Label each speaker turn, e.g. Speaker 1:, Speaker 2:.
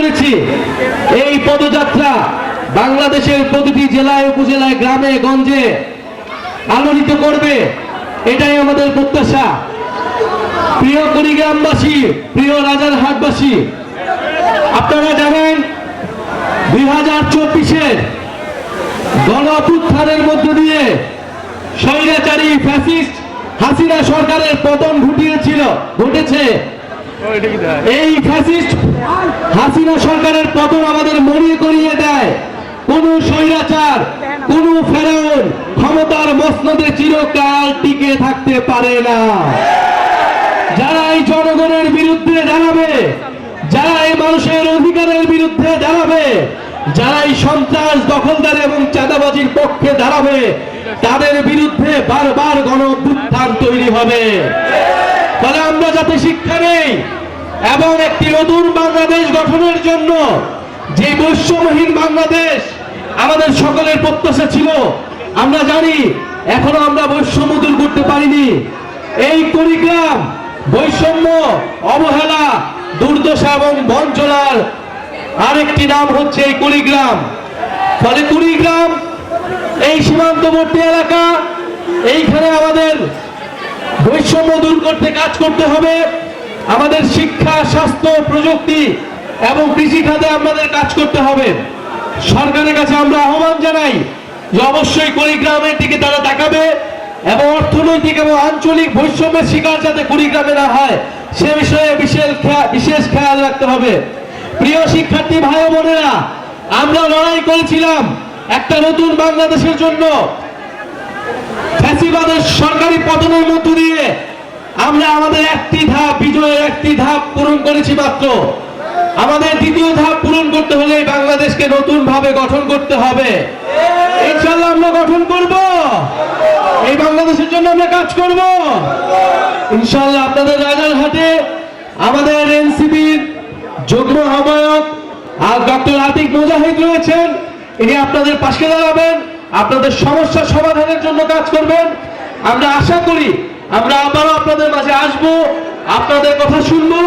Speaker 1: করেছি এই পদযাত্রা বাংলাদেশের প্রতিটি জেলায় উপজেলায় গ্রামে গঞ্জে আলোড়িত করবে, এটাই আমাদের প্রত্যাশা। প্রিয় কুড়িগ্রামবাসী, প্রিয় রাজারহাটবাসী, আপনারা জানেন 2024-এর গণ অভ্যুত্থানের মধ্য দিয়ে স্বৈরাচারী ফ্যাসিস্ট হাসিনা সরকারের পতন ঘটেছে। এই ফ্যাসিস্ট হাসিনা সরকারের পতন আমাদের মনে করিয়ে দেয় কোন স্বৈরাচার, কোন ফেরাউন ক্ষমতার মসনদে চিরকাল টিকে থাকতে পারে না। যারা এই জনগণের বিরুদ্ধে দাঁড়াবে, যারা এই মানুষের অধিকারের বিরুদ্ধে দাঁড়াবে, যারা এই সন্ত্রাস দখলদার এবং চাঁদাবাজির পক্ষে দাঁড়াবে, তাদের বিরুদ্ধে বারবার গণ অভ্যুত্থান তৈরি হবে। ফলে আমরা যাতে শিক্ষা নেই এবং একটি নতুন বাংলাদেশ গঠনের জন্য যে বৈষম্যহীন বাংলাদেশ আমাদের সকলের প্রত্যাশা ছিল, আমরা জানি এখনো আমরা বৈষম্য দূর করতে পারিনি। এই কুড়িগ্রাম বৈষম্য, অবহেলা, দুর্দশা এবং বঞ্চনার আরেকটি নাম হচ্ছে এই কুড়িগ্রাম। ফলে কুড়িগ্রাম এই সীমান্তবর্তী এলাকা, এইখানে আমাদের বৈষম্য দূর করতে কাজ করতে হবে। আমাদের শিক্ষা, স্বাস্থ্য, প্রযুক্তি এবং কৃষি খাতে আমাদের কাজ করতে হবে। সরকারের কাছে আমরা আহ্বান জানাই যে অবশ্যই কুড়িগ্রামের দিকে তারা তাকাবে এবং অর্থনৈতিক এবং আঞ্চলিক বৈষম্যের শিকার যাতে কুড়িগ্রামে না হয় সে বিষয়ে বিশেষ খেয়াল রাখতে হবে। প্রিয় শিক্ষার্থী ভাই বোনেরা, আমরা লড়াই করেছিলাম একটা নতুন বাংলাদেশের জন্য। ফ্যাসিবাদের সরকারি পতনের মধ্য দিয়ে আমরা আমাদের একটি ধাপ, বিজয়ের একটি ধাপ পূরণ করেছি মাত্র। আমাদের দ্বিতীয় ধাপ পূরণ করতে হলে বাংলাদেশকে নতুন ভাবে গঠন করতে হবে। ইনশাআল্লাহ আমরা গঠন করব, এই বাংলাদেশের জন্য আমরা কাজ করব ইনশাআল্লাহ। আপনাদের রাজারহাটে আমাদের এনসিপির যুগ্ম আহ্বায়ক আর ডক্টর আতিক মুজাহিদ রয়েছেন, ইনি আপনাদের পাশে দাঁড়াবেন, আপনাদের সমস্যা সমাধানের জন্য কাজ করবেন। আমরা আশা করি আমরা আবারও আপনাদের মাঝে আসবো, আপনাদের কথা শুনবো।